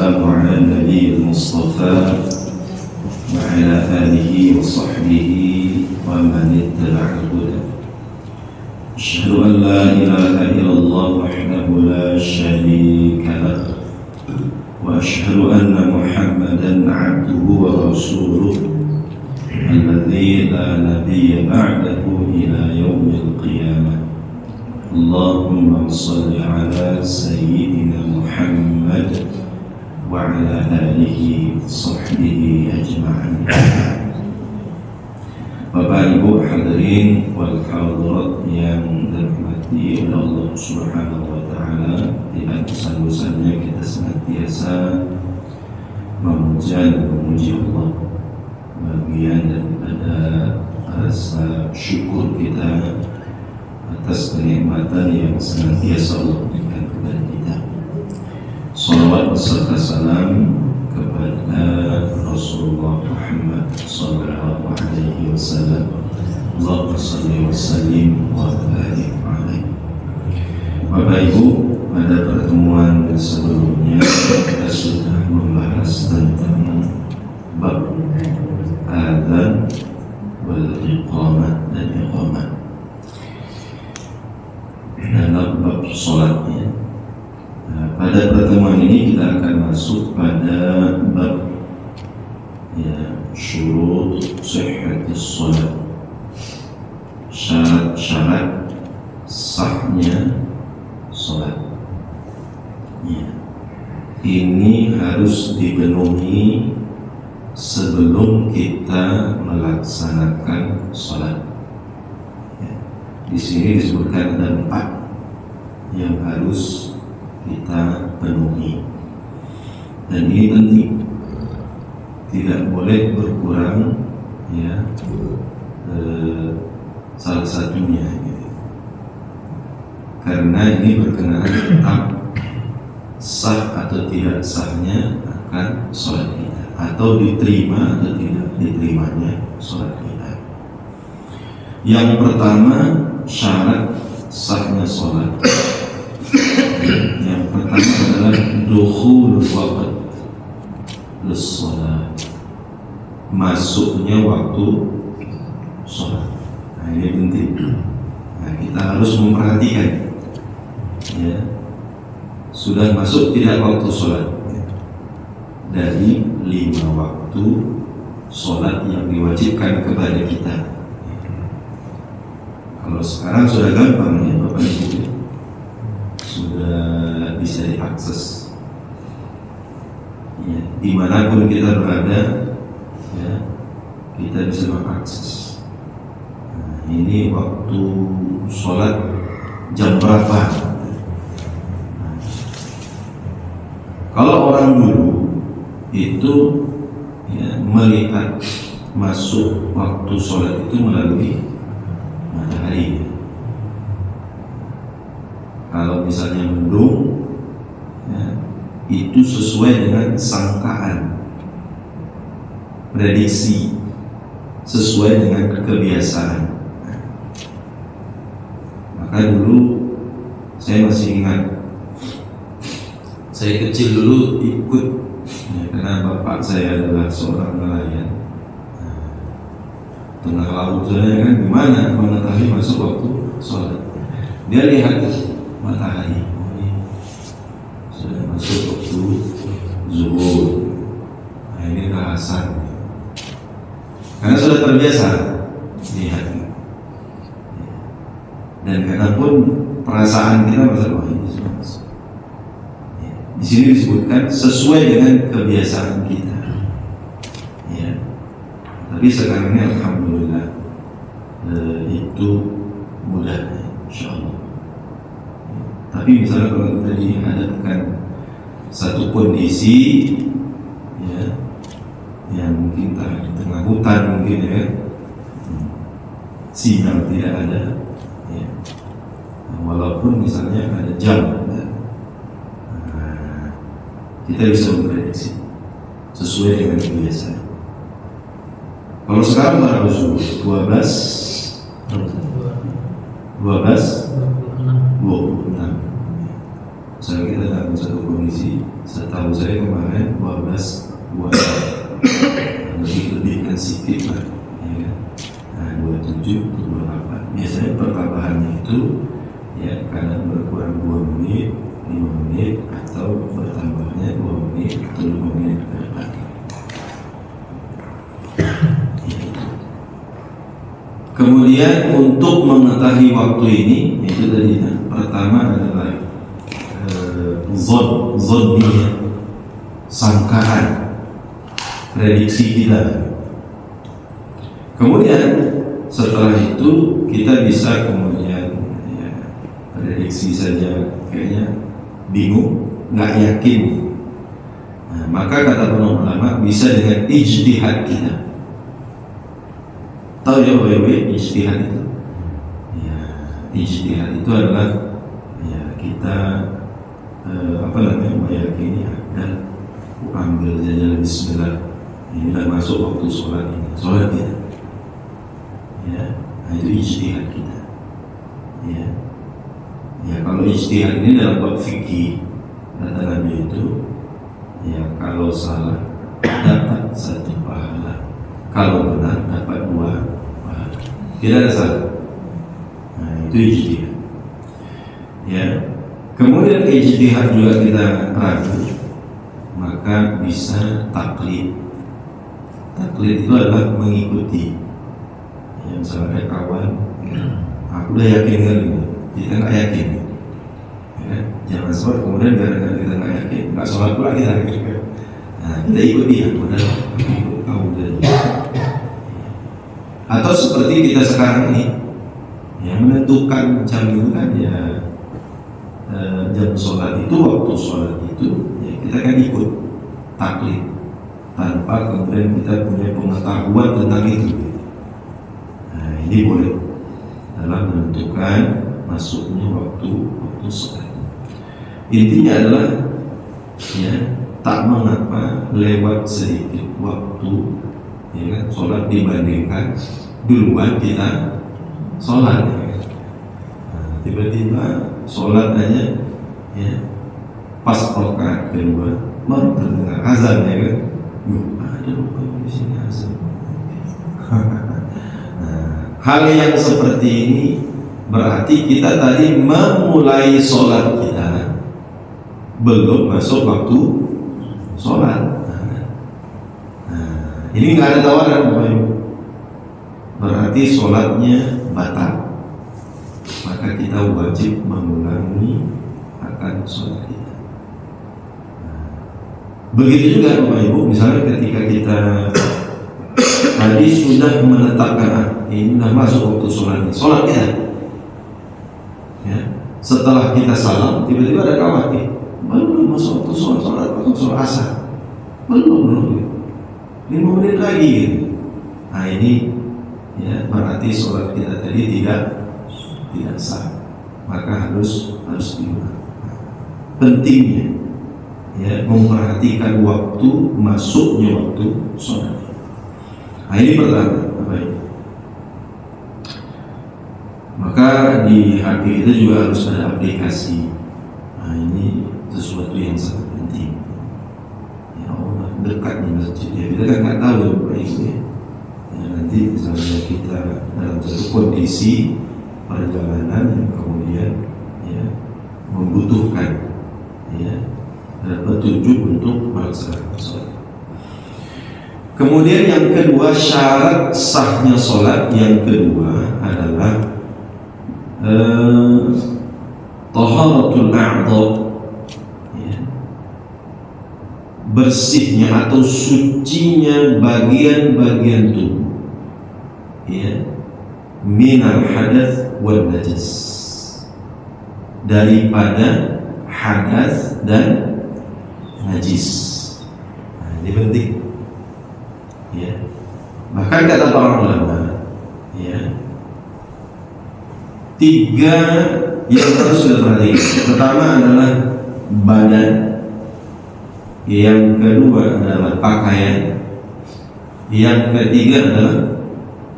والسلام على النبي المصطفى وعلى آله وصحبه ومن اتبع الهدى. أشهد أن لا إله إلا الله وحده لا شريك له وأشهد أن محمدا عبده ورسوله الذي لا نبي بعده إلى يوم القيامة. اللهم صل على سيدنا محمد وعلى آله وصحبه أجمعين. Bapak Ibu hadirin wal hadirat yang dirahmati oleh Allah Subhanahu wa taala, tidak bosan-bosannya kita senantiasa memuja dan memuji Allah. Bagian daripada rasa syukur kita atas kenikmatan yang senantiasa Allah berikan kepada kita. Salawat serta salam kepada Rasulullah Muhammad sallallahu alaihi wasallam. Allahumma shalli wa sallim wa barik alaihi. Bapak Ibu, pada pertemuan sebelumnya kita sudah membahas tentang bab adzan wal iqamah dan iqamah dalam bab sholatnya. Pada pertemuan ini kita akan masuk pada bab syurut sihhatis sholat, syarat-syarat sahnya sholat. Ini harus dipenuhi sebelum kita melaksanakan sholat. Di sini disebutkan ada 4 yang harus kita penuhi, dan ini penting, tidak boleh berkurang salah satunya, karena ini berkenaan tentang sah atau tidak sahnya akan sholat kita, atau diterima atau tidak diterimanya sholat kita. Yang pertama, syarat sahnya sholat. Yang pertama adalah dukhul waqt lis-shalah, masuknya waktu sholat. Nah, ini penting. Nah, kita harus memperhatikan, sudah masuk tidak waktu sholat dari 5 waktu sholat yang diwajibkan kepada kita. Kalau sekarang sudah gampang ya Bapak Ibu, sudah bisa diakses. Dimanapun kita berada, kita bisa mengakses. Nah, ini waktu sholat jam berapa? Nah, kalau orang dulu itu melihat masuk waktu sholat itu melalui matahari. Kalau misalnya mendung, itu sesuai dengan sangkaan, prediksi, sesuai dengan kebiasaan. Maka dulu saya masih ingat, saya kecil dulu ikut, karena bapak saya adalah seorang nelayan. Tengah laut saya kan, gimana mengetahui masuk waktu sholat? Dia lihat matahari, sudah masuk waktu zuhur. Nah, ini kehasar, karena sudah terbiasa lihat. Dan karena pun perasaan kita masalah ini sudah masuk. Di sini disebutkan sesuai dengan kebiasaan kita. Tapi sekarang ini alhamdulillah itu mudah, insyaallah. Tapi misalnya kalau kita dihadapkan satu kondisi yang mungkin di tengah hutan mungkin sinyal tidak ada, walaupun misalnya ada jam, kita bisa memprediksi sesuai dengan kebiasaan. Kalau sekarang berapa subuh? 12 26. Misalnya kita dalam satu kondisi, satu setahu saya kemarin 12 buah, lebih-lebihkan sedikit lah, ya. Nah, 27 ke 28. Biasanya pertambahannya itu ya kadang berkurang 2 menit, 5 menit, atau bertambahnya 2 menit atau 5 menit ke depan. Kemudian untuk mengetahui waktu ini, itu tadi pertama adalah zonniyah, sangkaan, prediksi kita. Kemudian setelah itu kita bisa kemudian ya, prediksi saja kayaknya bingung, nggak yakin. Nah, maka kata para ulama bisa dengan ijtihad kita. Tahu ya Bapak ijtihad itu? Ya, ijtihad itu adalah ya kita meyakini ada ambil saja bismillah, ini sudah masuk waktu sholat ini, sholat kita. Ya, nah itu ijtihad kita. Ya, ya kalau ijtihad ini dalam bab fikih kata Nabi itu, ya kalau salah dapat 1 pahala, kalau benar dapat 2 pahala, tidak ada salah. Nah itu ijtihad. Ya, kemudian ijtihad juga kita ragu, maka bisa taklid. Taklid itu adalah mengikuti. Ya, misalnya ada kawan, aku udah yakin kan gitu, kita nggak yakin. Ya, jangan sholat kemudian gara-gara kita nggak yakin, nggak sholat pula kita. Nah, kita ikut dia, udah ikut kamu dari. Atau seperti kita sekarang ini, yang menentukan jam itu kan ya jam sholat itu, waktu sholat itu, ya kita kan ikut taklid tanpa kemudian kita punya pengetahuan tentang itu. Nah, ini boleh dalam menentukan masuknya waktu sholat. Intinya adalah ya tak mengapa lewat sedikit waktu ya kan sholat dibandingkan duluan kita sholat. Ya kan? Nah, tiba-tiba sholat aja ya pas rakaat kedua baru terdengar azan ya kan. Ada lupa di sini azan. Nah, hal yang seperti ini berarti kita tadi memulai sholat kita belum masuk waktu sholat. Nah, ini nggak ada tawaran Bapak Ibu. Berarti sholatnya batal. Maka kita wajib mengulangi akan sholat kita. Nah, begitu juga Bapak Ibu, misalnya ketika kita tadi sudah menetapkan ini sudah masuk waktu sholat kita. Ya, setelah kita salam, tiba-tiba ada kawan belum masuk waktu sholat asar, belum 5 menit lagi. Nah ini ya berarti sholat kita tadi tidak sah, maka harus diulang. Pentingnya ya memperhatikan waktu masuknya waktu sholat. Nah ini pertama, baik. Maka di hati kita juga harus ada aplikasi. Nah ini sesuatu yang sangat penting. Ya Allah, dekat di masjid ya, kita kan nggak tahu baik ya. Ya nanti misalnya kita dalam satu kondisi perjalanan yang kemudian ya membutuhkan ya petunjuk untuk melaksanakan sholat. Kemudian yang kedua, syarat sahnya sholat yang kedua adalah taharatul a'dha, ya, bersihnya atau sucinya bagian-bagian tubuh, ya, minal hadath wal najis, daripada hadas dan najis. Nah, ini penting. Ya, bahkan kata para ulama, ya, 3 yang harus diperhatikan. Pertama adalah badan, yang kedua adalah pakaian, yang ketiga adalah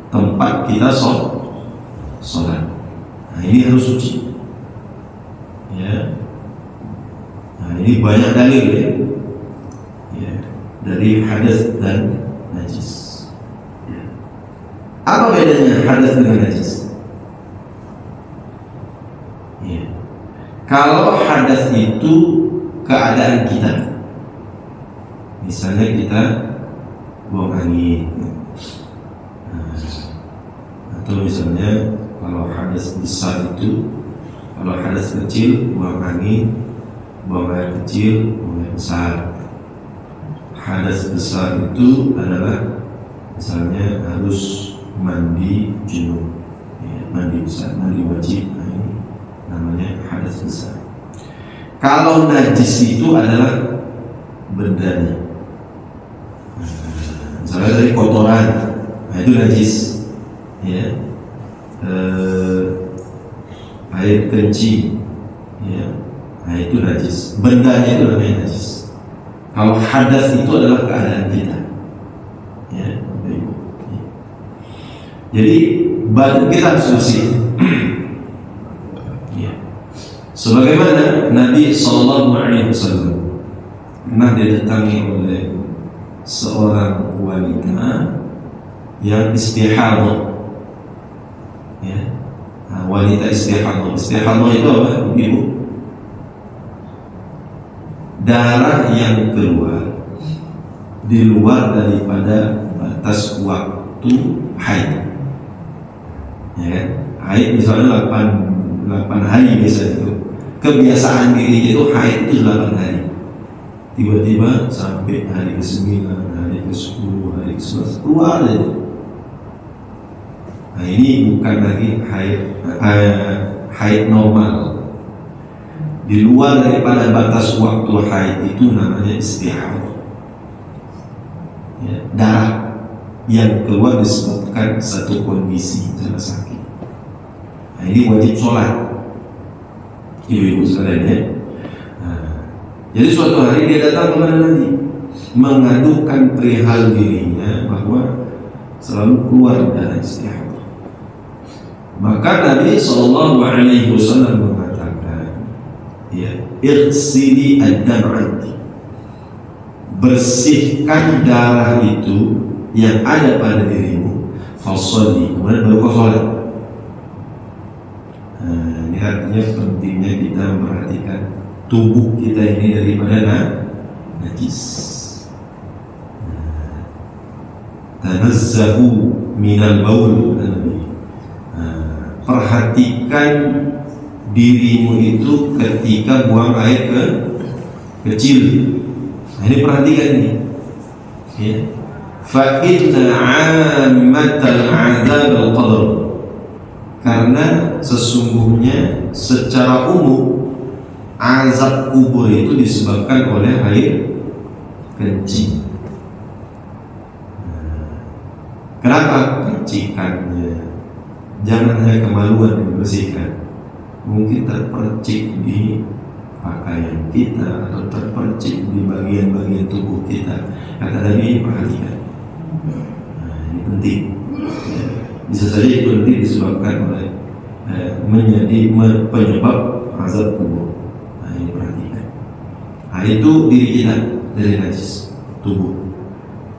tempat kita sholat. Nah ini harus suci. Ya, nah ini banyak dalil ya. dari hadas dan najis. Apa bedanya hadas dengan najis? Ya. Kalau hadas itu keadaan kita, misalnya kita buang angin, atau misalnya kalau hadas besar itu, kalau hadas kecil buang angin, buang air kecil, buang air besar. Hadas besar itu adalah misalnya harus mandi junub, ya, mandi besar, mandi wajib, nah ini namanya hadas besar. Kalau najis itu adalah bendanya, misalnya dari kotoran, nah itu najis, ya. Air kencing, ya, nah itu najis, bendanya itu namanya najis. Kalau hadas itu adalah keadaan kita, ya. Jadi badan kita harus bersih. Ya. Sebagaimana Nabi SAW pernah didatangi oleh seorang wanita yang istihadah. Ya. Nah, wanita istihadah. Istihadah itu apa, Ibu? Darah yang keluar di luar daripada batas waktu haid. Ya kan? Haid misalnya 8 hari biasa itu. Kebiasaan diri itu haid itu 8 hari. Tiba-tiba sampai hari ke-9, hari ke-10, hari ke-11 keluar aja. Nah ini bukan lagi haid normal. Di luar daripada batas waktu haid itu namanya istihadah. Ya, darah yang keluar disebabkan satu kondisi, misalnya sakit. Nah ini wajib sholat, ibu-ibu sekalian, ya. Nah, jadi suatu hari dia datang kepada Nabi mengadukan perihal dirinya bahwa selalu keluar darah istihadah. Maka Nabi SAW mengatakan, ya, irsili ad-dam'ati, bersihkan darah itu yang ada pada dirimu, fasholli, kemudian baru kau sholat. Nah, ini artinya pentingnya kita memperhatikan tubuh kita ini daripada najis. Tanazzahu minal baul, perhatikan dirimu itu ketika buang air kecil. Nah, ini perhatikan ini, ya. Fa inna 'ammatal 'adzab al-qadar, karena sesungguhnya secara umum azab kubur itu disebabkan oleh air kencing. Kenapa kencikannya? Jangan hanya kemaluan dibersihkan, mungkin terpercik di pakaian kita atau terpercik di bagian-bagian tubuh kita. Kata Nabi, perhatikan. Nah, ini penting. Ya. Bisa saja itu nanti disebabkan oleh menjadi penyebab azab kubur. Nah, ini perhatikan. Nah, itu diri kita dari najis tubuh.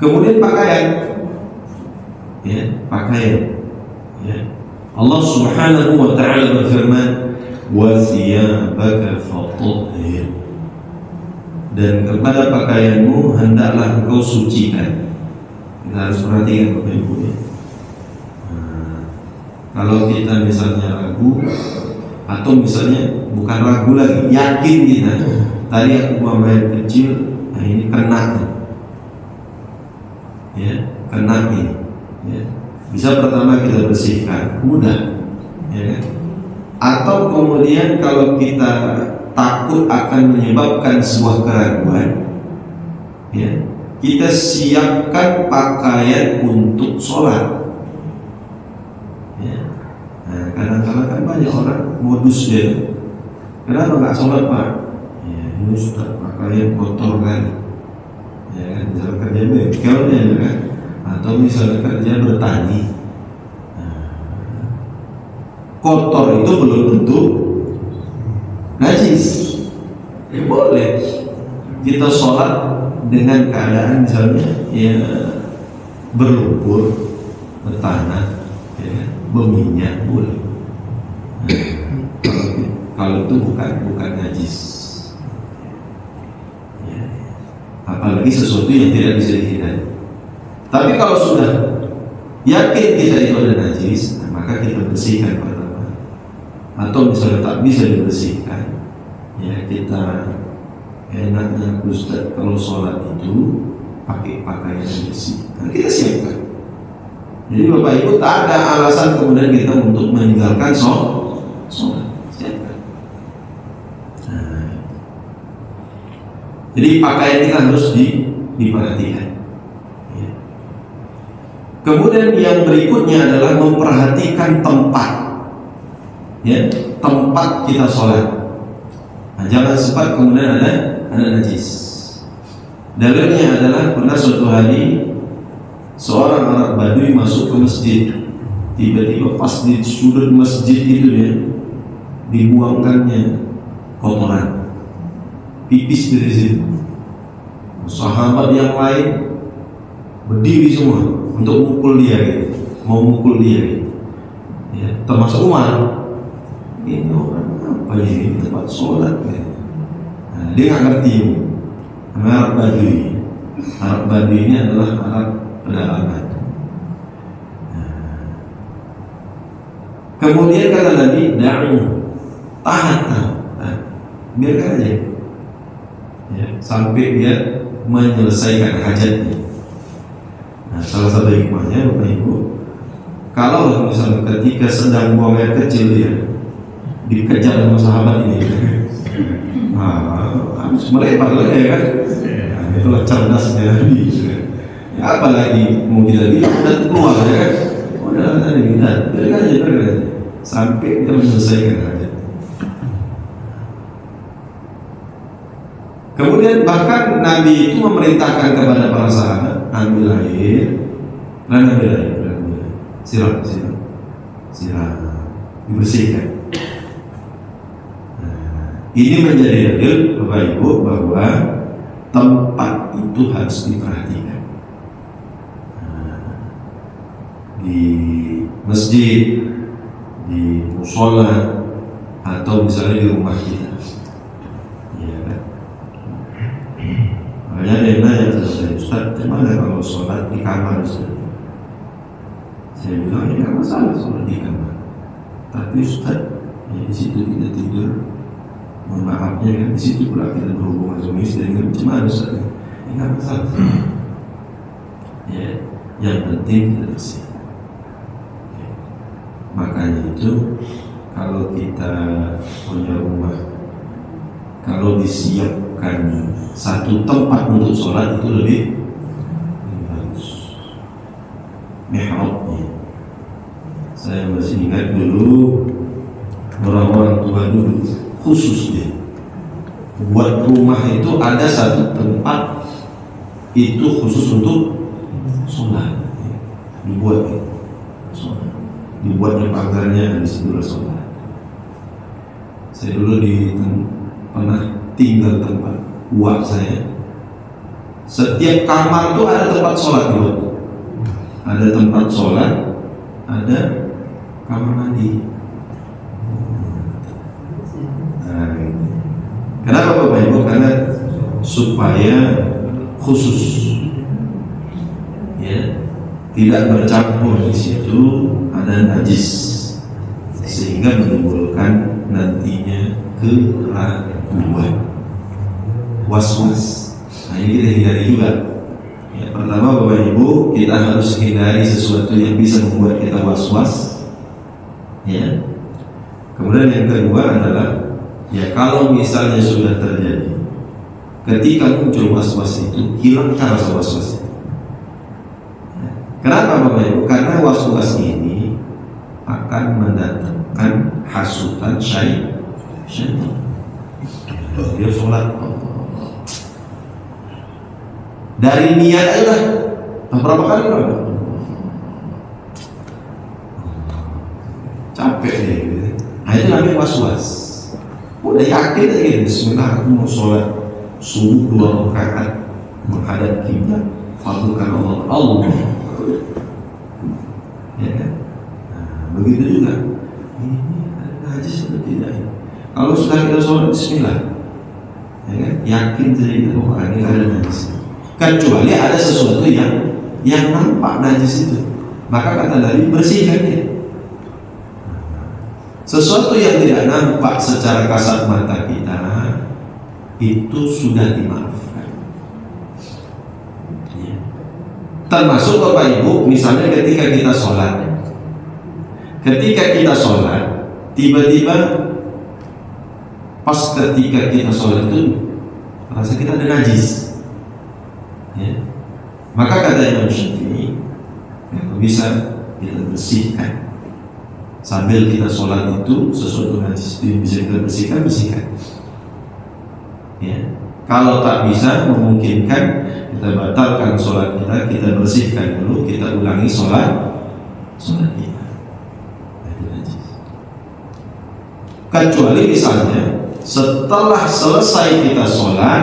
Kemudian pakaian, ya, pakaian. Ya. Allah Subhanahu wa Ta'ala berfirman, wa thiyabaka fatahhir, dan kepada pakaianmu hendaklah engkau sucikan. Kita harus perhatikan Bapak Ibu, ya. Kalau kita misalnya ragu, atau misalnya bukan ragu lagi, yakin kita, tadi aku buang air kecil, nah ini kena, ya, kena ini, ya. Bisa pertama kita bersihkan, mudah, ya kan? Atau kemudian kalau kita takut akan menyebabkan sebuah keraguan, ya, kita siapkan pakaian untuk sholat. Ya. Nah, kadang-kadang kan banyak orang modus dia, kenapa nggak sholat Pak? Ya, ini sudah pakaian kotor kan, ya kan? Misalnya kerja bengkel, ya kan? Atau misalnya kerja bertani. Nah, kotor itu belum tentu najis. Ya boleh kita sholat dengan keadaan misalnya ya berlumpur, bertanah, ya, berminyak boleh. Kalau itu bukan najis. Ya. Apalagi sesuatu yang tidak bisa dihindari. Tapi kalau sudah yakin kita itu ada najis, maka kita bersihkan pertama. Atau misalnya tak bisa dibersihkan, ya kita enaknya Ustaz kalau sholat itu pakai pakaian yang bersih. Nah, kita siapkan. Jadi Bapak Ibu tak ada alasan kemudian kita untuk meninggalkan sholat. Siapkan. Nah, jadi pakaian kita harus diperhatikan. Ya. Kemudian yang berikutnya adalah memperhatikan tempat. Ya, tempat kita sholat. Nah, jangan sempat kemudian ada najis. Dalilnya adalah pernah suatu hari seorang anak Badui masuk ke masjid. Tiba-tiba pas di sudut masjid itu ya dibuangkannya kotoran, pipis dari situ. Sahabat yang lain berdiri semua untuk mukul dia, gitu. Mau mukul dia, gitu. Ya, termasuk Umar. Ini orang apa ini tempat sholat? Gitu. Nah, dia nggak ngerti. Arab Badui. Arab Badui ini adalah Arab pedalaman. Kemudian kata Nabi, tahan, biarkan aja, ya, sampai dia menyelesaikan hajatnya. Nah, salah satu hikmahnya Bapak Ibu, kalau misalnya ketika sedang buang air kecil dia dikejar sama sahabat ini, harus melebar lagi kan? Nah, itulah cerdasnya Nabi. Ya, apalagi mau kita bilang udah keluar ya kan? Udah tadi kita biarkan aja sampai kita menyelesaikan hajat. Kemudian bahkan Nabi itu memerintahkan kepada para sahabat ambil air, siram, dibersihkan. Nah, ini menjadi dalil Bapak Ibu bahwa tempat itu harus diperhatikan. Di masjid, di musola, atau misalnya di rumah kita, ya kan? Makanya ada yang nanya ke saya, Ustaz, gimana kalau sholat di kamar Ustaz? Saya bilang, ya nggak masalah sholat di kamar. Tapi Ustaz, ya di situ kita tidur, mohon maafnya kan, di situ pula kita berhubungan suami istri, dengan macam Ustaz? Ya nggak masalah. Ya, yang penting kita bersih. Makanya itu kalau kita punya rumah, kalau disiapkan satu tempat untuk sholat itu lebih bagus. Mihrabnya, saya masih ingat dulu orang-orang tua dulu khususnya buat rumah itu ada satu tempat itu khusus untuk sholat, dibuat sholat. Dibuatnya pagarnya di situ sholat. Saya dulu pernah tinggal tempat uang saya. Setiap kamar itu ada tempat sholat dibuat. Ada tempat sholat, ada kamar mandi. Nah, kenapa Bapak Ibu? Karena supaya khusus, ya, tidak bercampur di situ ada najis sehingga menimbulkan nantinya keraguan, was-was. Nah, ini kita hindari juga. Ya, pertama Bapak Ibu, kita harus hindari sesuatu yang bisa membuat kita was-was. Ya. Kemudian yang kedua adalah, ya kalau misalnya sudah terjadi, ketika muncul was-was itu, hilangkan rasa was-was. Kenapa Bapak Ibu? Karena was-was ini akan mendatangkan hasutan syaitan. Dia sholat dari niat aja lah. Berapa kali berapa? Capek deh gitu. Nah itu namanya was-was. Udah yakin aja gitu, bismillah aku mau sholat subuh 2 rakaat. menghadap kiblat, fardukan Allah. Ya kan? Nah, begitu juga ini ada najis atau tidak ini. Kalau sudah kita sholat bismillah, ya kan? Yakin saja kita ini ada najis. Kecuali ada sesuatu yang nampak najis itu, maka kata Nabi bersihkan dia. Sesuatu yang tidak nampak secara kasat mata kita itu sudah dimaafkan. Ya. Termasuk Bapak Ibu, misalnya ketika kita sholat, tiba-tiba pas ketika kita sholat itu rasa kita ada najis, ya. Maka kata Imam Syafi'i, kalau bisa kita bersihkan. Sambil kita sholat itu sesuatu najis itu bisa kita bersihkan. Ya. Kalau tak bisa memungkinkan, kita batalkan sholat kita bersihkan dulu, kita ulangi sholat kita. Itu najis. Kecuali misalnya setelah selesai kita sholat,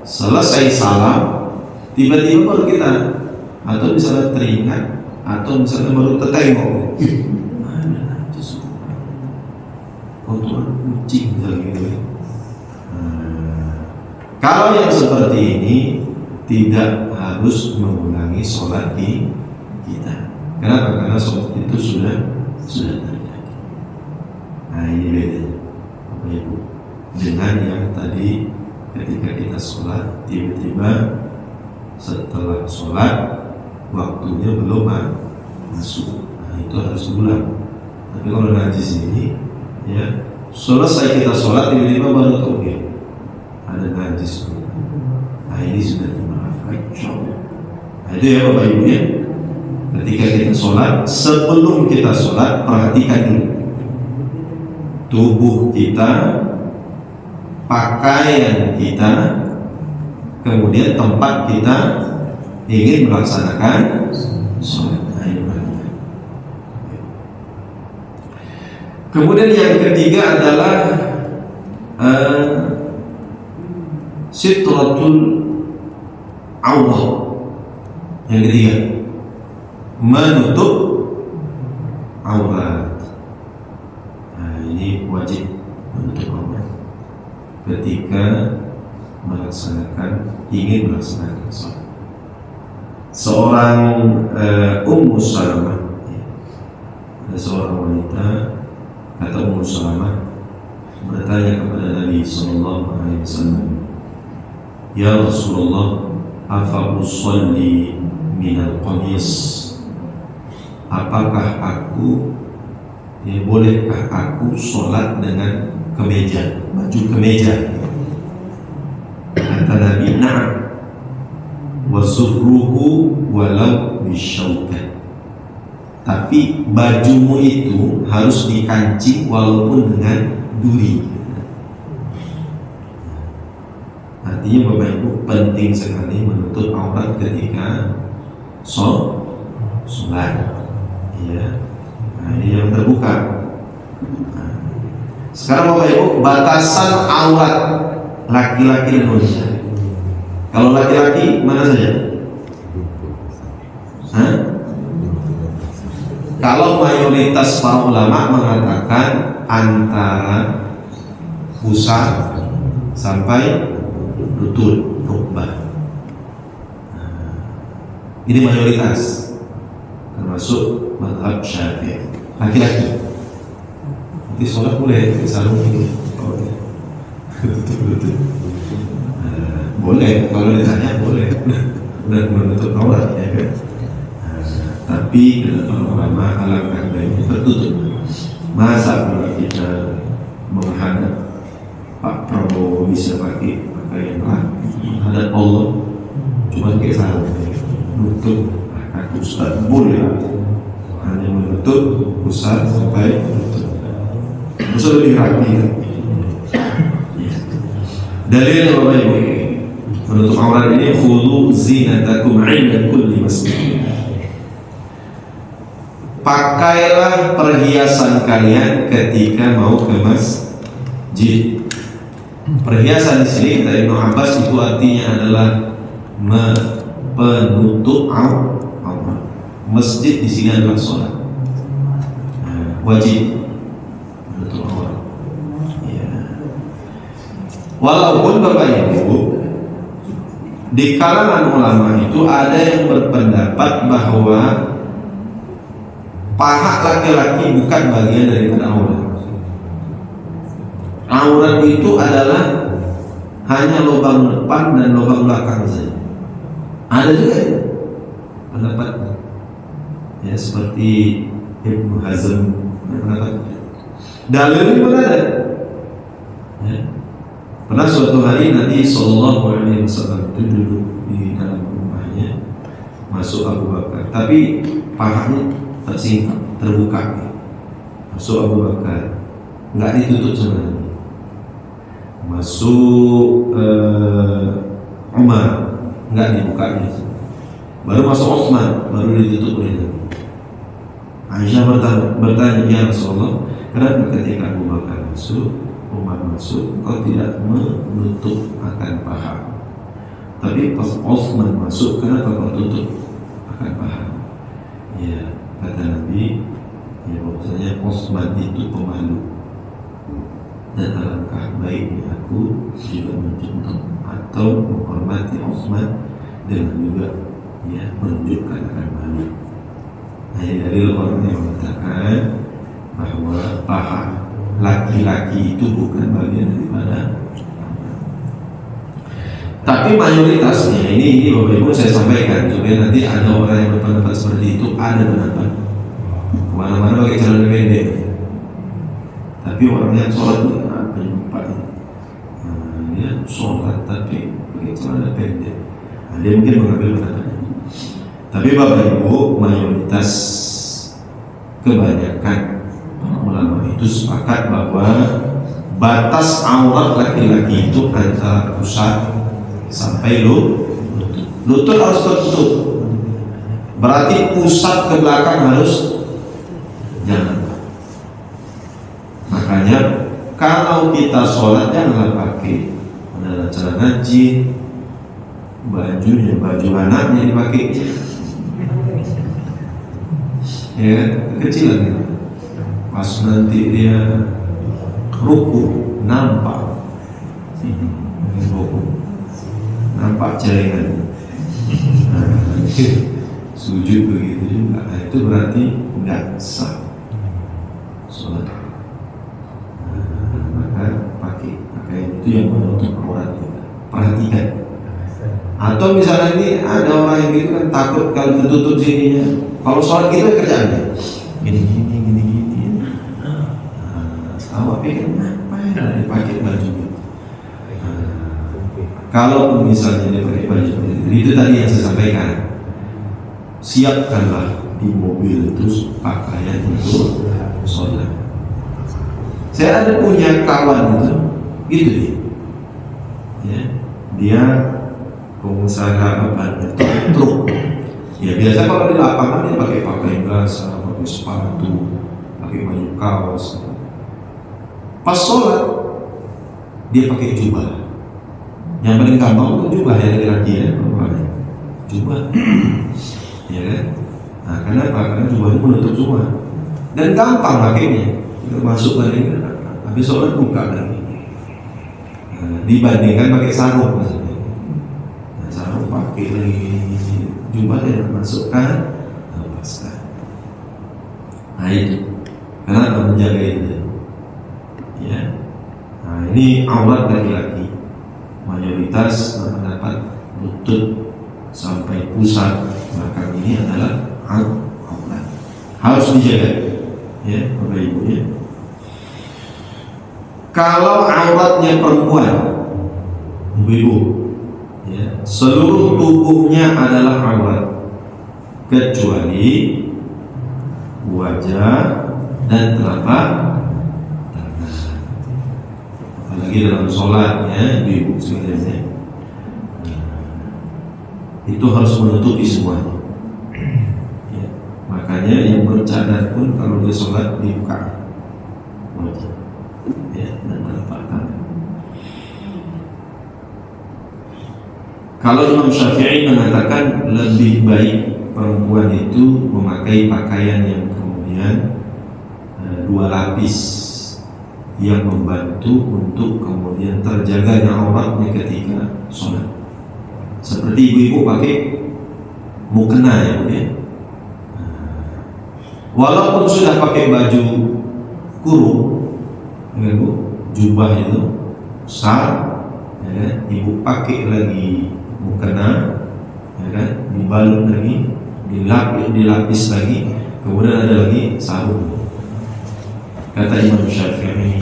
selesai salam, tiba-tiba baru kita, atau misalnya teringat, atau misalnya baru tertengok, kotoran kucing gitu. Kalau yang seperti ini tidak harus mengulangi sholat kita. Kenapa? Karena sholat itu sudah terjadi. Nah ini beda, Bapak Ibu, dengan yang tadi ketika kita sholat tiba-tiba setelah sholat waktunya belum masuk. Nah itu harus diulang. Tapi kalau najis ini, ya selesai kita sholat tiba-tiba baru tahu ya ada najis. Nah ini sudah dimaafkan insyaallah. Nah itu ya Bapak Ibu ya, ketika kita sholat, sebelum kita sholat perhatikan dulu tubuh kita, pakaian kita, kemudian tempat kita ingin melaksanakan sholat. Kemudian yang ketiga adalah sitratul awrah. Yang ketiga, menutup aurat. Nah, ini wajib menutup aurat ketika ingin melaksanakan sholat. Seorang Ummu Salamah, ada seorang wanita, kata Ummu Salamah, bertanya kepada Nabi SAW, "Ya Rasulullah, afa usalli minal qamis?" Apakah bolehkah aku sholat dengan kemeja, baju kemeja? Kata Nabi, "Na'am, wa zurruhu walau bisyaukat." Tapi bajumu itu harus dikancing walaupun dengan duri. Artinya Bapak Ibu, penting sekali menutup aurat ketika sholat. Ya. Nah, ini yang terbuka. Nah, sekarang Bapak Ibu, batasan aurat laki-laki dan wanita. Kalau laki-laki mana saja? Kalau mayoritas para ulama mengatakan antara pusar sampai lutut, rukbah. Ini mayoritas, termasuk mazhab Syafi'i. Laki-laki nanti sholat boleh sarung ini, tutup lutut. Boleh, kalau ditanya boleh, udah menutup aurat ya kan. Tapi kata ulama alangkah baiknya tertutup. Masa pula kita menghadap Pak Prabowo bisa pakai pakaian menghadap Allah cuma kayak sarung, nutup kaki Ustaz boleh, hanya menutup pusat sampai menutup. Bisa lebih rapi kan? Dalilnya Bapak Ibu, menutup aurat ini khudhu zinatakum 'inda kulli masjid. Pakailah perhiasan kalian ketika mau ke masjid. Perhiasan di sini kata Ibnu Abbas itu artinya adalah penutup aurat. Masjid di sini adalah sholat, wajib menutup aurat. Ya. Walaupun Bapak Ibu, di kalangan ulama itu ada yang berpendapat bahwa paha laki-laki bukan bagian daripada aurat. Aurat itu adalah hanya lubang depan dan lubang belakang saja. Ada juga ya pendapatnya, ya seperti Ibnu Hazm pendapat. Dalilnya pun ada. Ya. Pernah suatu hari Nabi Sallallahu Alaihi Wasallam itu duduk di dalam rumahnya, masuk Abu Bakar, tapi pahanya tersingkap, terbuka. Masuk Abu Bakar, nggak ditutup sama Nabi. Masuk Umar, nggak dibuka. Baru masuk Utsman, baru ditutup oleh Nabi. Aisyah bertanya, ya Rasulullah, kenapa ketika Abu Bakar masuk, Umar masuk, kau tidak menutup akan paha, tapi pas Utsman masuk, kenapa kau tutup akan paha? Ya, kata Nabi, ya bahwasanya Utsman itu pemalu, dan alangkah baiknya aku juga mencontoh atau menghormati Utsman dengan juga ya menunjukkan akan malu. Nah, dari orang yang mengatakan bahwa paha laki-laki itu bukan bagian daripada. Tapi mayoritasnya ini Bapak Ibu saya sampaikan supaya nanti ada orang yang berpendapat seperti itu, ada pendapat kemana-mana pakai celana pendek. Tapi orang yang sholat itu penyumpah, dia sholat tapi pakai celana pendek. Nah, dia mungkin mengambil pendapat. Tapi Bapak Ibu, mayoritas kebanyakan ulama itu sepakat bahwa batas aurat laki-laki itu antara pusat sampai lutut harus tertutup. Berarti pusat ke belakang harus jangan. Makanya kalau kita sholat janganlah pakai celana jin, bajunya baju anaknya dipakai. Ya, kecilan gitu. Pas nanti dia ruku nampak nampak celengan. Sujud begitu juga. Nah, itu berarti nggak sah sholat. Maka pakai pakaian itu yang menutup aurat kita. Perhatikan. Atau misalnya ini ada orang yang gitu kan takut kalau tertutup sininya. Kalau sholat kita kerjaannya gini. Awak pikir ngapain dipakai baju gitu. Kalau misalnya dia pakai baju itu tadi yang saya sampaikan, siapkanlah di mobil itu pakaian untuk sholat. Saya ada punya kawan itu, gitu dia. Dia pengusaha truk. Ya biasa kalau di lapangan dia pakai pakaian biasa, pakai sepatu, pakai baju kaos. Pas sholat dia pakai jubah. Yang paling gampang itu jubah ya laki-laki ya, jubah. Ya kan? Nah, kenapa? Karena jubah itu menutup semua dan gampang pakainya. Kita masuk lagi, habis sholat buka lagi. Nah, dibandingkan pakai sarung maksudnya. Nah, sarung pakai lagi. Jubah yang masukkan, lepaskan. Nah itu, kenapa menjaga itu? Ya, nah ini aurat laki-laki. Mayoritas berpendapat lutut sampai pusat belakang ini adalah aurat. Harus dijaga, ya Bapak Ibu ya. Kalau auratnya perempuan, Ibu-ibu, ya, seluruh tubuhnya adalah aurat kecuali wajah dan telapak tangan. Apalagi dalam sholat ya, ibu sekalian, itu harus menutupi semuanya. Ya, makanya yang bercadar pun kalau dia sholat dibuka wajah, ya, dan telapak tangan. Kalau Imam Syafi'i mengatakan lebih baik perempuan itu memakai pakaian yang kemudian dua lapis yang membantu untuk kemudian terjaganya auratnya ketika sholat. Seperti ibu-ibu pakai mukena ya, ya. Walaupun sudah pakai baju kurung, ya, Bu, jubah itu besar, ya, ibu pakai lagi mukena, ya kan, dibalut lagi, dilapis lagi, kemudian ada lagi sarung. Kata Imam Syafi'i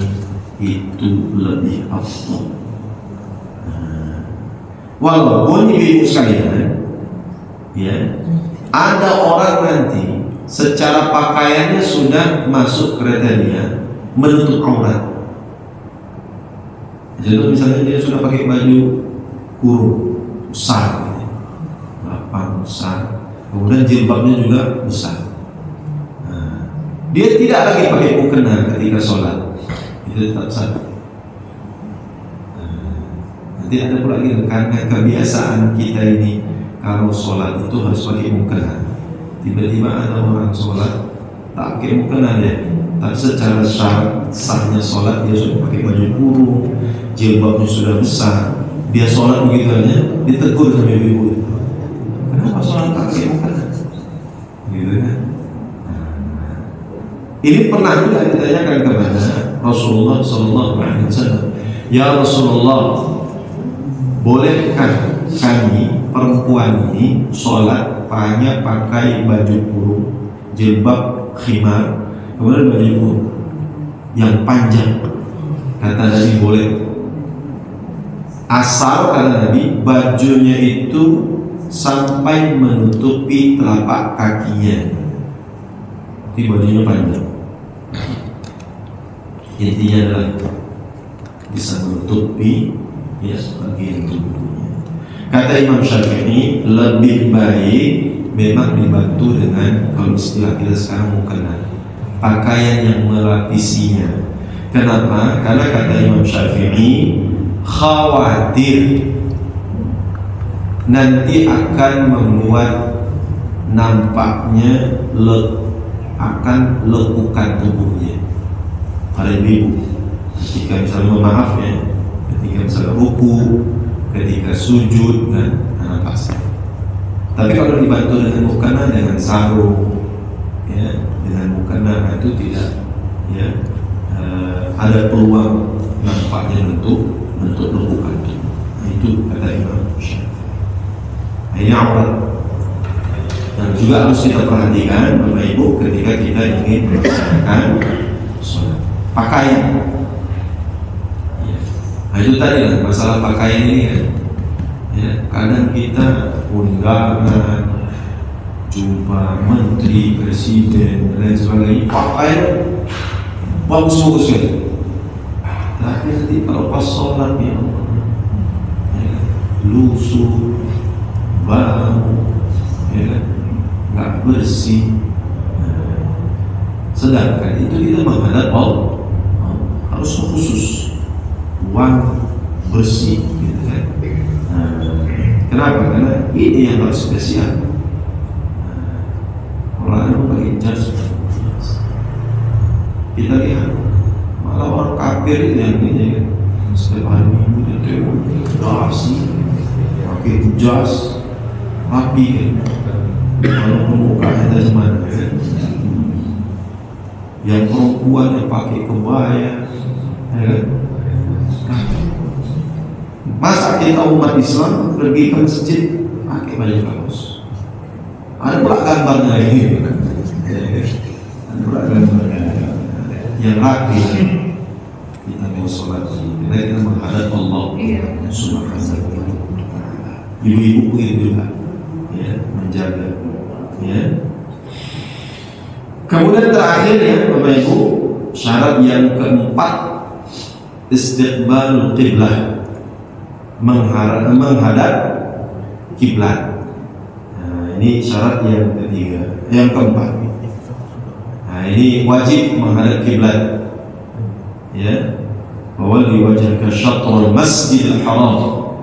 itu lebih afdal. Walaupun ibu-ibu sekalian, ya, ada orang nanti secara pakaiannya sudah masuk kriteria menutup aurat. Jadi misalnya dia sudah pakai baju kurung besar, lapang besar, kemudian jilbabnya juga besar. Dia tidak lagi pakai mukena ketika sholat, itu tetap sah. Nanti ada pula gitu, karena kebiasaan kita ini kalau sholat itu harus pakai mukena. Tiba-tiba ada orang sholat tak pakai mukena dia, tapi secara sahnya sholat dia sudah pakai baju kurung, jilbabnya sudah besar, dia sholat begitu aja, ditegur sama ibu-ibu. Kenapa sholat tak pakai mukena? Gitu kan? Ini pernah juga ditanyakan kepada Rasulullah SAW. Ya Rasulullah, bolehkah kami perempuan ini sholat hanya pakai baju kurung, jilbab, khimar, kemudian baju kurung yang panjang? Kata Nabi boleh, asal kata Nabi bajunya itu sampai menutupi telapak kakinya, jadi bajunya panjang. Intinya adalah bisa menutupi ya bagian tubuhnya. Kata Imam Syafi'i lebih baik memang dibantu dengan, kalau istilah kita sekarang mukena, pakaian yang melapisinya. Kenapa? Karena kata Imam Syafi'i khawatir nanti akan membuat nampaknya akan lekukan tubuhnya. Pada ibu ketika misalnya maaf ya, ketika misalnya ruku, ketika sujud kan, pasti. Tapi kalau dibantu dengan mukena, dengan sarung, ya, dengan mukena itu tidak, ya, ada peluang nampaknya bentuk lekukan. Itu kata Imam Syafi'i. Ini aurat yang juga harus kita perhatikan Bapak Ibu ketika kita ingin melaksanakan sholat. Pakaian, ya. Nah, itu tadi lah masalah pakaian ini kan, ya, kadang kita undangan, jumpa menteri, presiden, dan lain sebagainya, pakaian bagus-bagus kan, tapi nanti kalau pas sholat ya, lusuh, bau, ya, nggak bersih. Sedangkan itu kita menghadap Allah harus khusus, wangi, bersih, gitu kan. Kenapa? Karena ini yang harus spesial. Orang pakai jas, kita lihat malah orang kafir itu yang ini kan, setiap hari minggu dia demonstrasi pakai jas rapi kan, walaupun mukanya tajam mana kan. Yang perempuan yang pakai kebaya, ya kan? Masa kita umat Islam pergi ke masjid pakai baju kaos? Ada pula gambarnya ini, ada pula gambarnya yang rapi. Kita mau sholat, kita menghadap Allah Subhanahu wa Ta'ala. Ibu-ibu begitu juga, ya, menjaga, ya. Kemudian terakhir ya Bapak Ibu, syarat yang keempat, istiqbalul qiblah, menghadap kiblat. Nah, ini syarat yang ketiga, yang keempat. Nah, ini wajib menghadap kiblat. Ya, wawalli wajhaka syatrul masjidil haram.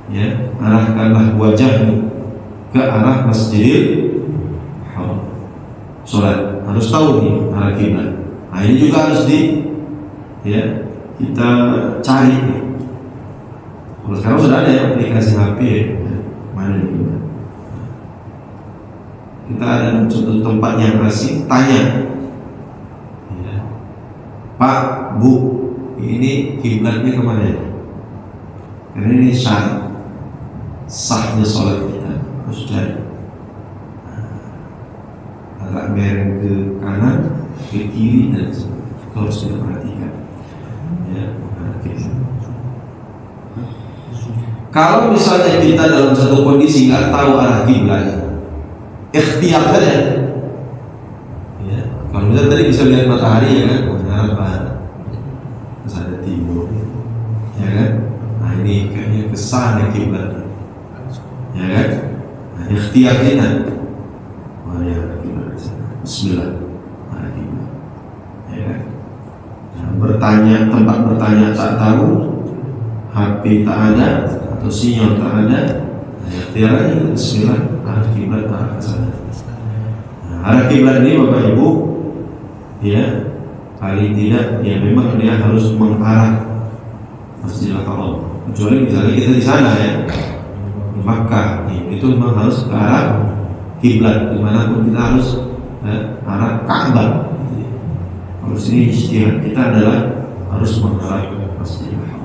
Ya, arahkanlah wajahmu ke arah Masjidil Haram. Sholat harus tahu nih arah kiblat. Nah ini juga harus kita cari. Kalau sekarang sudah ada ya aplikasi HP mana nih kiblat. Kita ada suatu tempat yang asing, tanya, Pak, Bu, ini kiblatnya kemana ya? Karena ini sahnya sholat kita harus cari. Agak miring ke kanan, ke kiri dan sebagainya. Harus kita perhatikan. Ya, kalau misalnya kita dalam satu kondisi nggak tahu arah kiblat, ikhtiar saja. Ya, kalau kita tadi bisa lihat matahari ya kan, mengarah barat, terus ada timur, ya kan. Nah ini kayaknya kesana kiblat, ya kan. Nah, ikhtiar kita, mana yang kiblat sana? Bismillah, mana kiblat, ya kan. Nah, bertanya, tempat bertanya tak tahu, HP tak ada atau sinyal tak ada, nah, ikhtiar aja. Bismillah, arah kiblat arah ke sana. Nah, arah kiblat ini Bapak Ibu, ya paling tidak ya memang dia harus mengarah Masjidil Haram. Kecuali misalnya kita di sana ya di Makkah, itu memang harus ke arah kiblat. Dimanapun kita harus arah Ka'bah. Kalau sini ijtihad kita adalah harus mengarah Masjidil Haram.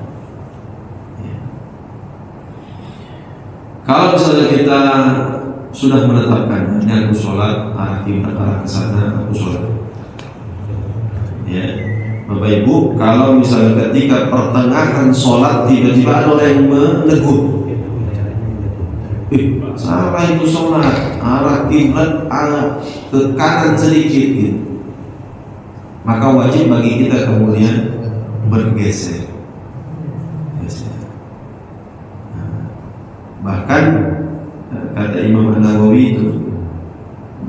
Ya. Kalau misalnya kita sudah menetapkan ini aku sholat arah kiblat arah ke sana, aku sholat. Ya, Bapak Ibu, kalau misalnya ketika pertengahan sholat tiba-tiba ada orang yang menegur, salah itu sholat arah kiblat ke kanan sedikit, gitu. Maka wajib bagi kita kemudian bergeser. Bahkan kata Imam An-Nawawi itu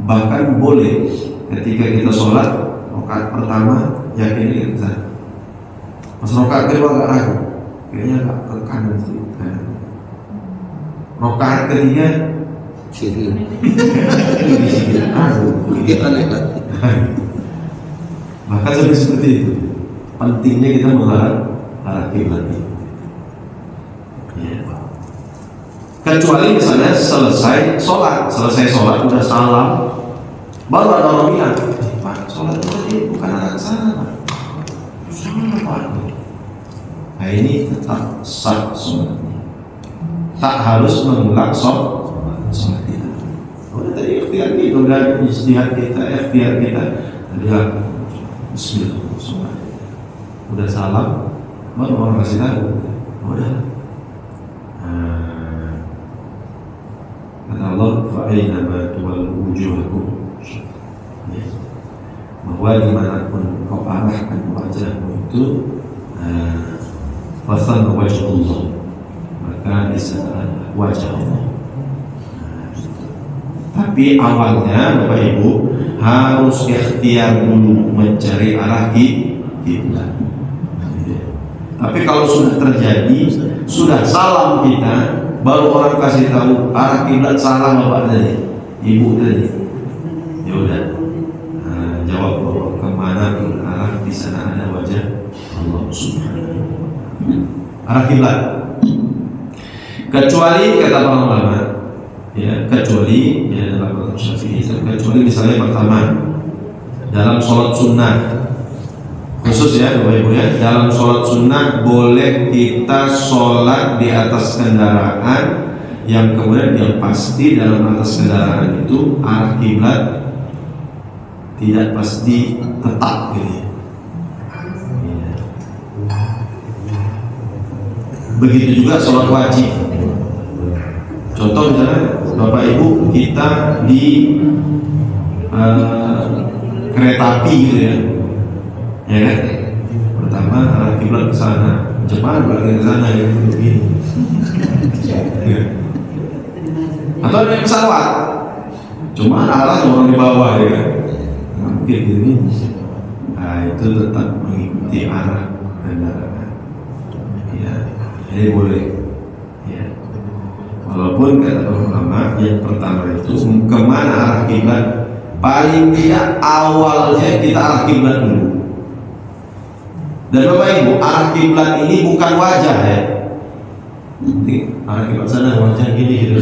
bahkan boleh ketika kita sholat rakaat pertama yakin ke sana. Pas rakaat kedua agak ragu, kayaknya agak ke kanan sih. Rakaat ketiga sini. Maka seperti itu. Pentingnya kita mengarah arah kiblat. Ya. Kecuali misalnya selesai sholat udah salam, baru ada orang bilang, Pak, sholat tadi bukan arah ke sana, Pak. Salah, Pak. Nah ini tetap sah sholatnya. Tak harus mengulang sholat kita. Udah tadi ikhtiar kita, udah ijtihad kita, ikhtiar kita. Tadi Bismillah, sholat. Udah salam, baru orang kasih tahu. Udah. Kata Allah, fa'ainama tuwallu wujuhakum, bahwa dimanapun kau arahkan wajahmu itu, fathama wajhullah, maka di sana ada wajah Allah. Tapi awalnya Bapak Ibu harus ikhtiar dulu mencari arah kiblat. Tapi kalau sudah terjadi, sudah salam kita, baru orang kasih tahu arah kiblat salah Bapak tadi, Ibu tadi, ya udah, jawab bahwa kemana pun arah di sana ada wajah Allah Subhanahu. Arah kiblat, kecuali kata para ulama, ya kecuali ya dalam mazhab Syafi'i, kecuali misalnya pertama dalam sholat sunnah khusus ya Bapak Ibu ya, dalam sholat sunnah boleh kita sholat di atas kendaraan yang kemudian yang pasti dalam atas kendaraan itu arah kiblat tidak pasti tetap gitu ya. Begitu juga sholat wajib. Contoh misalnya Bapak Ibu kita di kereta api gitu ya. Ya kan? Pertama arah kiblat ke sana, Jepang balik ke sana ya begini. Atau ada pesawat, cuma arah orang di bawah ya kan? Nah, mungkin gini. Nah itu tetap mengikuti arah kendaraan. Ya, ini boleh. Ya. Walaupun kata ulama yang pertama itu kemana arah kiblat, paling tidak awalnya kita arah kiblat dulu. Dan Bapak Ibu, arah kiblat ini bukan wajah ya. Ini arah kiblat sana wajah gini gitu,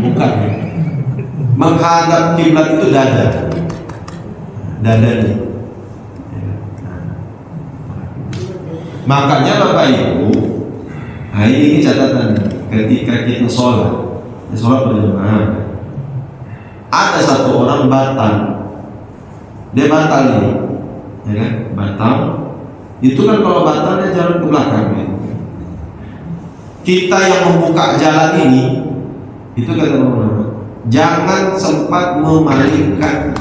bukan ya. Menghadap kiblat itu dada nih. Makanya Bapak Ibu, nah ini catatan, ketika kita sholat berjamaah, ada satu orang batal, dia batal ini, ya kan? Batal, itu kan kalau batal dia jalan ke belakang. Ya. Kita yang membuka jalan ini, itu kata orang, jangan sempat memalingkan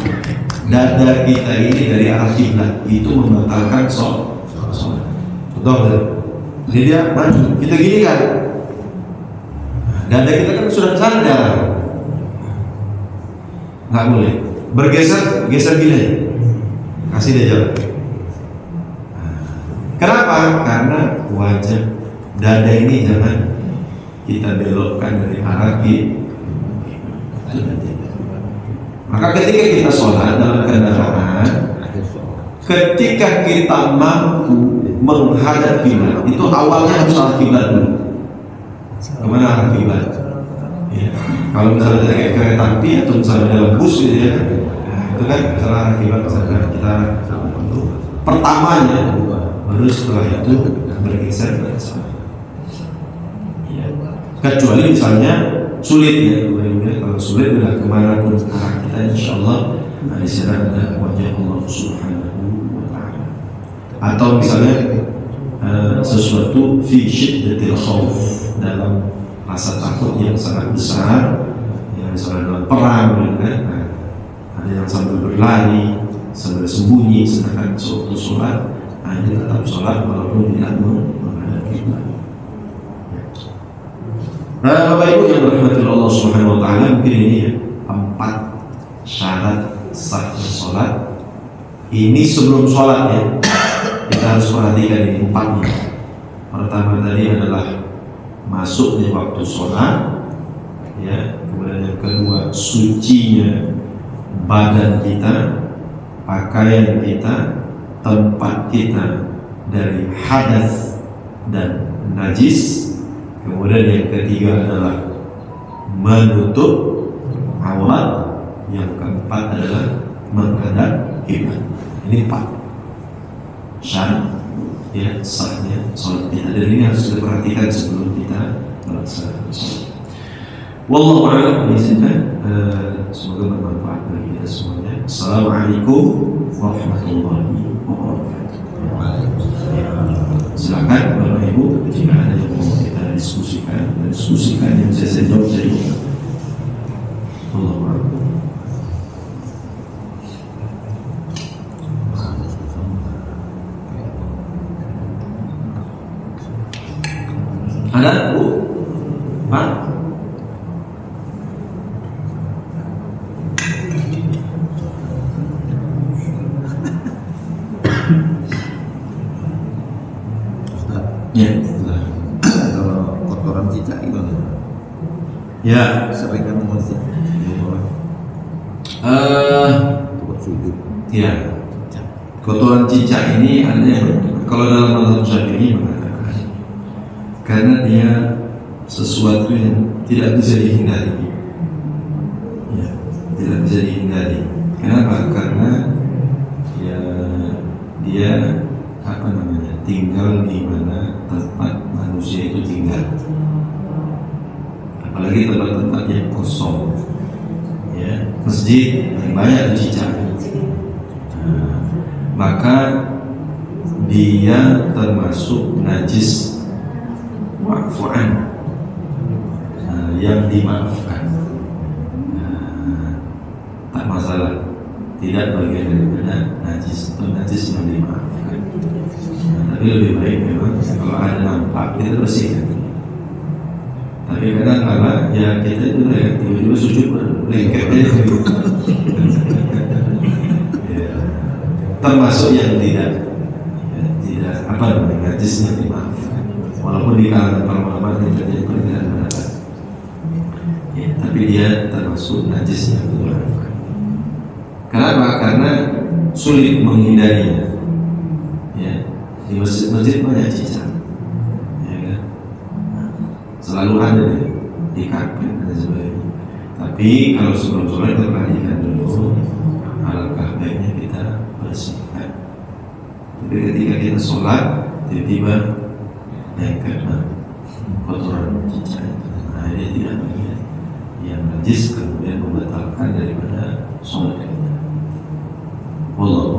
dada kita ini dari arah kiblat, itu membatalkan sholat. Betul. Jadi dia maju, kita gini kan, dada kita kan sudah kesana darah, nggak boleh bergeser, geser gini, kasih dia jalan. Kenapa? Karena wajah dada ini jangan kita belokkan dari arah kiblat. Maka ketika kita sholat dalam kendaraan, ketika kita mampu menghadap kiblat, itu awalnya harus arah kiblat dulu. Kemana arah kiblat? Ya. Kalau misalnya kayak kereta api atau misalnya dalam bus gitu ya, nah, itu kan misalnya arah kiblat, misalnya kita pertamanya, baru setelah itu bergeser ke sana. Ya. Kecuali misalnya sulit ya, kalau sulit udah kemana pun arah kita, insya Allah di sana ada wajah Allah Subhanahu. Atau misalnya sesuatu fi syiddatil khauf, dalam rasa takut yang sangat besar, yang misalnya dalam perang, kan? Nah, ada yang sambil berlari, sambil sembunyi, sedangkan suatu sholat, nah ini tetap sholat walaupun tidak menghadap kiblat. Nah, Bapak Ibu yang dirahmati Allah Subhanahu Wa Taala, mungkin ini ya 4 syarat sah sholat. Ini sebelum sholat ya. Kita harus perhatikan ini 4-nya. Pertama tadi adalah masuk di waktu sholat, ya. Kemudian yang kedua, sucinya badan kita, pakaian kita, tempat kita dari hadas dan najis. Kemudian yang ketiga adalah menutup aurat. Yang keempat adalah menghadap kiblat. Ini 4 syarat ya sahnya sholat kita, dan ini harus diperhatikan sebelum kita melaksanakan sholat. Wallahu a'lam bishawab. Semoga bermanfaat bagi kita semuanya. Assalamualaikum warahmatullahi wabarakatuh. Silakan Bapak Ibu, jika ada yang mau kita diskusikan yang saya jawab dari Wallahu a'lam. Ada Bu? Pak? Ya. Kalau kotoran cicak gimana? Ya. Sering kan mengusik. Sudut. Ya. Kotoran cicak ini ada kalau dalam mazhab Syafi'i mengatakan karena dia sesuatu yang tidak bisa dihindari. Ya, tidak bisa dihindari. Kenapa? Karena ya dia tinggal di mana tempat manusia itu tinggal. Apalagi tempat-tempat yang kosong. Ya, masjid yang banyak cicak. Maka dia termasuk najis wa'fu'an, yang dimaafkan, tak masalah, tidak bagian daripada najis atau najis yang dimaafkan. Tapi lebih baik memang kalau ada nampak kita bersihkan. Tapi kadang-kadang ya kita itu ya tiba-tiba sujud lengket aja gitu. Termasuk yang tidak apa namanya najisnya dimaafkan, walaupun di kalangan para ulama tidak terjadi perbedaan pendapat. ya, tapi dia termasuk najis yang dilarang. Kenapa? Karena sulit menghindarinya. Ya, di masjid-masjid banyak cicak, ya kan? Nah, selalu ada di karpet dan sebagainya. Tapi kalau sebelum sholat kita perhatikan dulu, alangkah baiknya kita bersihkan. Tapi ketika kita sholat tiba-tiba naik karena kotoran cicak itu, nah dia tidak bagian yang najis kemudian membatalkan daripada sholat kita. Wallahu